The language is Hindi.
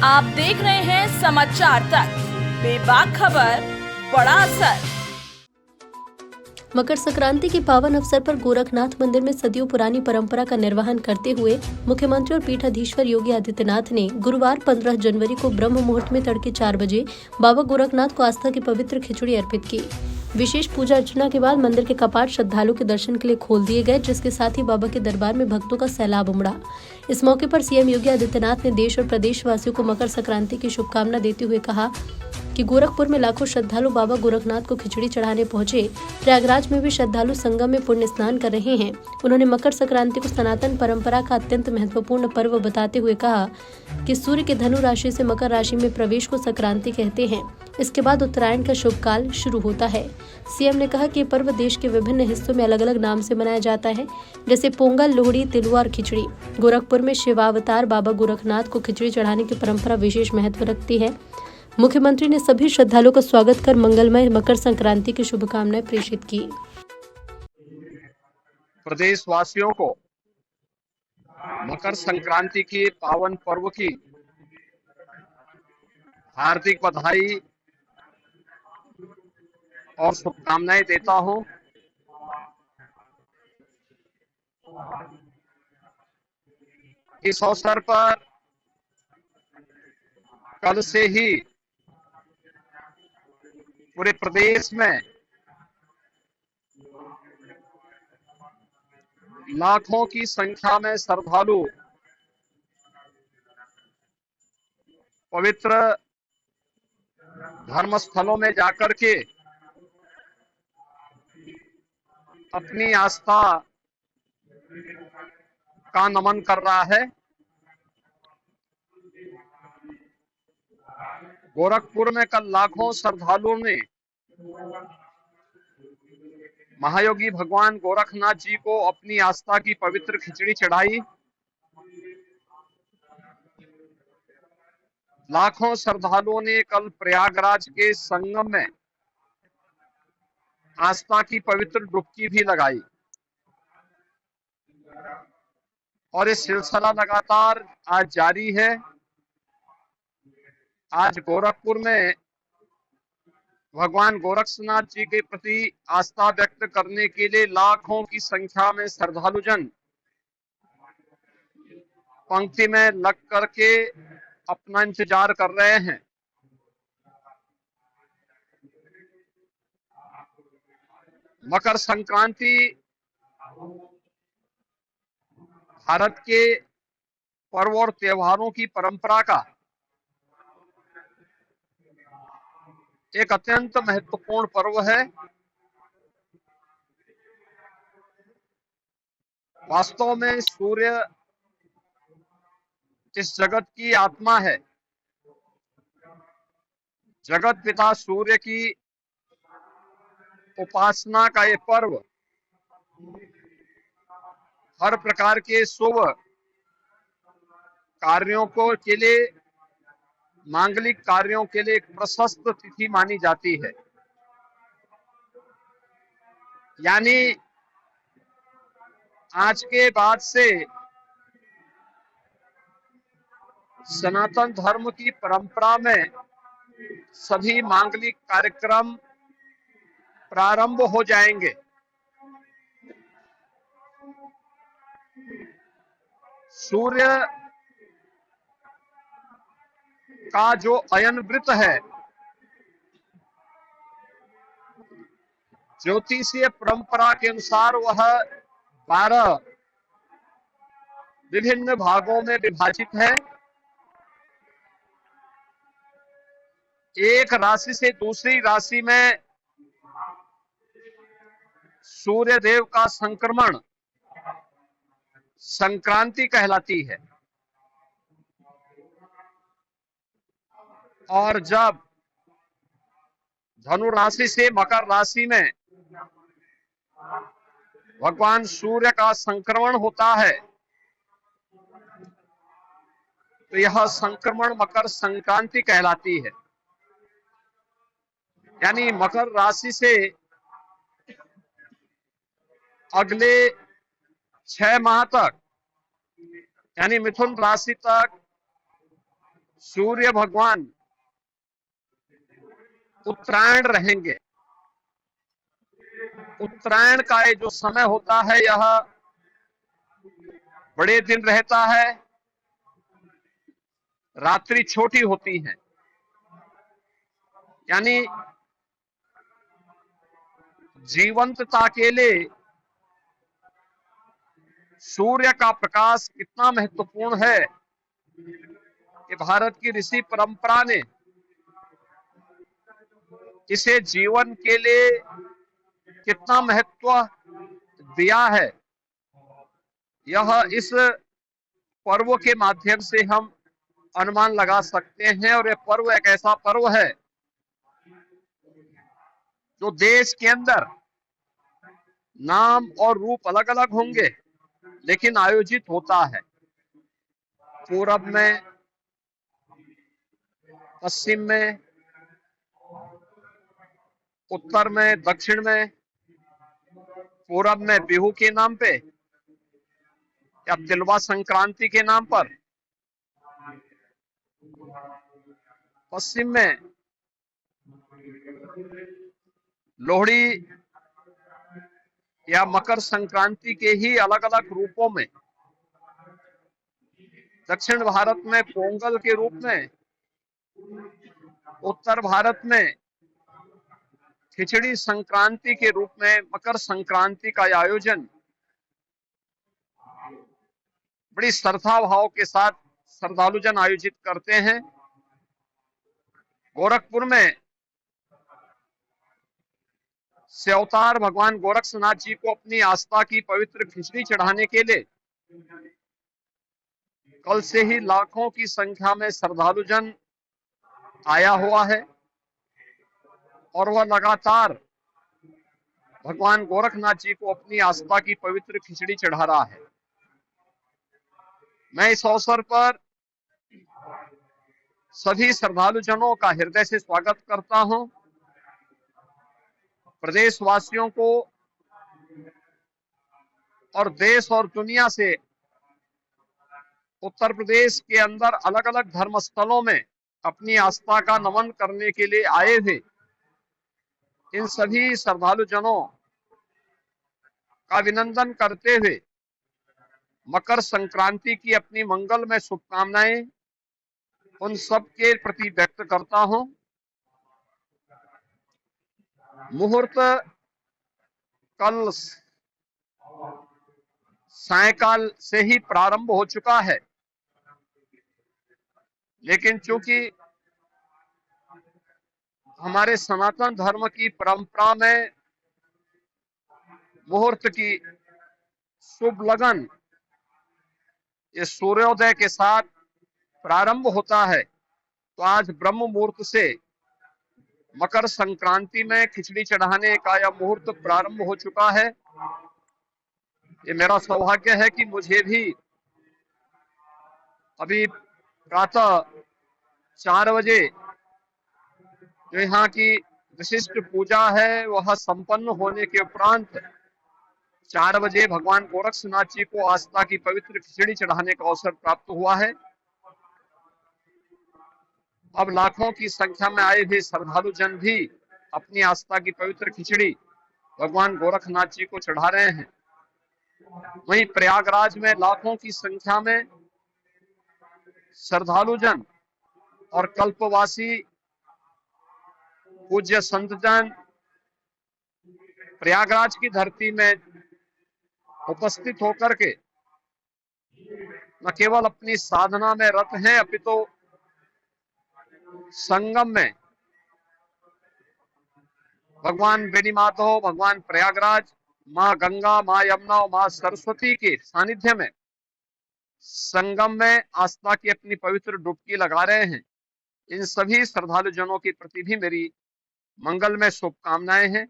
आप देख रहे हैं समाचार तक, बेबाक खबर, बड़ा असर। मकर संक्रांति के पावन अवसर पर गोरखनाथ मंदिर में सदियों पुरानी परंपरा का निर्वहन करते हुए मुख्यमंत्री और पीठाधीश्वर योगी आदित्यनाथ ने गुरुवार 15 जनवरी को ब्रह्म मुहूर्त में तड़के 4 बजे बाबा गोरखनाथ को आस्था की पवित्र खिचड़ी अर्पित की। विशेष पूजा अर्चना के बाद मंदिर के कपाट श्रद्धालुओं के दर्शन के लिए खोल दिए गए, जिसके साथ ही बाबा के दरबार में भक्तों का सैलाब उमड़ा। इस मौके पर सीएम योगी आदित्यनाथ ने देश और प्रदेशवासियों को मकर संक्रांति की शुभकामना देते हुए कहा कि गोरखपुर में लाखों श्रद्धालु बाबा गोरखनाथ को खिचड़ी चढ़ाने पहुंचे। प्रयागराज में भी श्रद्धालु संगम में पुण्य स्नान कर रहे हैं। उन्होंने मकर संक्रांति को सनातन परंपरा का अत्यंत महत्वपूर्ण पर्व बताते हुए कहा कि सूर्य के धनु राशि से मकर राशि में प्रवेश को संक्रांति कहते हैं। इसके बाद उत्तरायण का शुभ काल शुरू होता है। सीएम ने कहा कि ये पर्व देश के विभिन्न हिस्सों में अलग अलग नाम से मनाया जाता है, जैसे पोंगल, लोहड़ी, तिलुआ और खिचड़ी। गोरखपुर में शिवावतार बाबा गोरखनाथ को खिचड़ी चढ़ाने की परंपरा विशेष महत्व रखती है। मुख्यमंत्री ने सभी श्रद्धालुओं का स्वागत कर मंगलमय मकर संक्रांति की शुभकामनाएं प्रेषित की। प्रदेशवासियों को मकर संक्रांति के पावन पर्व की हार्दिक बधाई और शुभकामनाएं देता हूं। इस अवसर पर कल से ही पूरे प्रदेश में लाखों की संख्या में श्रद्धालु पवित्र धर्म स्थलों में जाकर के अपनी आस्था का नमन कर रहा है। गोरखपुर में कल लाखों श्रद्धालुओं ने महायोगी भगवान गोरखनाथ जी को अपनी आस्था की पवित्र खिचड़ी चढ़ाई। लाखों श्रद्धालुओं ने कल प्रयागराज के संगम में आस्था की पवित्र डुबकी भी लगाई और ये सिलसिला लगातार आज जारी है। आज गोरखपुर में भगवान गोरक्षनाथ जी के प्रति आस्था व्यक्त करने के लिए लाखों की संख्या में श्रद्धालुजन पंक्ति में लग करके अपना इंतजार कर रहे हैं। मकर संक्रांति भारत के पर्व और त्योहारों की परंपरा का एक अत्यंत महत्वपूर्ण पर्व है। वास्तव में सूर्य इस जगत की आत्मा है। जगत पिता सूर्य की उपासना का ये पर्व हर प्रकार के शुभ कार्यों के लिए, मांगलिक कार्यों के लिए एक प्रशस्त तिथि मानी जाती है। यानी आज के बाद से सनातन धर्म की परंपरा में सभी मांगलिक कार्यक्रम प्रारंभ हो जाएंगे। सूर्य का जो अयन वृत्त है, ज्योतिषीय परंपरा के अनुसार वह 12 विभिन्न भागों में विभाजित है। एक राशि से दूसरी राशि में सूर्य देव का संक्रमण संक्रांति कहलाती है। और जब धनु राशि से मकर राशि में भगवान सूर्य का संक्रमण होता है तो यह संक्रमण मकर संक्रांति कहलाती है। यानी मकर राशि से अगले 6 माह तक, यानी मिथुन राशि तक सूर्य भगवान उत्तरायण रहेंगे। उत्तरायण का ये जो समय होता है यह बड़े दिन रहता है, रात्रि छोटी होती है, यानी जीवंतता के लिए सूर्य का प्रकाश कितना महत्वपूर्ण है कि भारत की ऋषि परंपरा ने इसे जीवन के लिए कितना महत्व दिया है, यह इस पर्व के माध्यम से हम अनुमान लगा सकते हैं। और यह पर्व एक ऐसा पर्व है जो देश के अंदर नाम और रूप अलग अलग होंगे, लेकिन आयोजित होता है। पूरब में, पश्चिम में, उत्तर में, दक्षिण में। पूरब में बिहू के नाम पे या तिलवा संक्रांति के नाम पर, पश्चिम में लोहड़ी या मकर संक्रांति के ही अलग अलग रूपों में, दक्षिण भारत में पोंगल के रूप में, उत्तर भारत में खिचड़ी संक्रांति के रूप में मकर संक्रांति का आयोजन बड़ी श्रद्धा भाव के साथ श्रद्धालुजन आयोजित करते हैं। गोरखपुर में से अवतार भगवान गोरक्षनाथ जी को अपनी आस्था की पवित्र खिचड़ी चढ़ाने के लिए कल से ही लाखों की संख्या में श्रद्धालुजन आया हुआ है और वह लगातार भगवान गोरखनाथ जी को अपनी आस्था की पवित्र खिचड़ी चढ़ा रहा है। मैं इस अवसर पर सभी श्रद्धालुजनों का हृदय से स्वागत करता हूं। प्रदेशवासियों को और देश और दुनिया से उत्तर प्रदेश के अंदर अलग अलग धर्म स्थलों में अपनी आस्था का नमन करने के लिए आए हुए इन सभी श्रद्धालुजनों का अभिनंदन करते हुए मकर संक्रांति की अपनी मंगलमय शुभकामनाएं उन सब के प्रति व्यक्त करता हूं। मुहूर्त कल सायकाल से ही प्रारंभ हो चुका है, लेकिन चूंकि हमारे सनातन धर्म की परंपरा में मुहूर्त की शुभ लगन ये सूर्योदय के साथ प्रारंभ होता है, तो आज ब्रह्म मुहूर्त से मकर संक्रांति में खिचड़ी चढ़ाने का यह मुहूर्त प्रारंभ हो चुका है। ये मेरा सौभाग्य है कि मुझे भी अभी प्रातः 4 बजे जो यहाँ की विशिष्ट पूजा है वह संपन्न होने के उपरांत 4 बजे भगवान गोरक्षनाथ जी को आस्था की पवित्र खिचड़ी चढ़ाने का अवसर प्राप्त हुआ है। अब लाखों की संख्या में आए हुए श्रद्धालुजन भी अपनी आस्था की पवित्र खिचड़ी भगवान गोरखनाथ जी को चढ़ा रहे हैं। वहीं प्रयागराज में लाखों की संख्या में श्रद्धालुजन और कल्पवासी पूज्य संतजन प्रयागराज की धरती में उपस्थित होकर के न केवल अपनी साधना में रत हैं, अपितु संगम में भगवान बेनी माधव, भगवान प्रयागराज, माँ गंगा, माँ यमुना और माँ सरस्वती के सानिध्य में संगम में आस्था की अपनी पवित्र डुबकी लगा रहे हैं। इन सभी श्रद्धालुजनों के प्रति भी मेरी मंगलमय शुभकामनाएं हैं।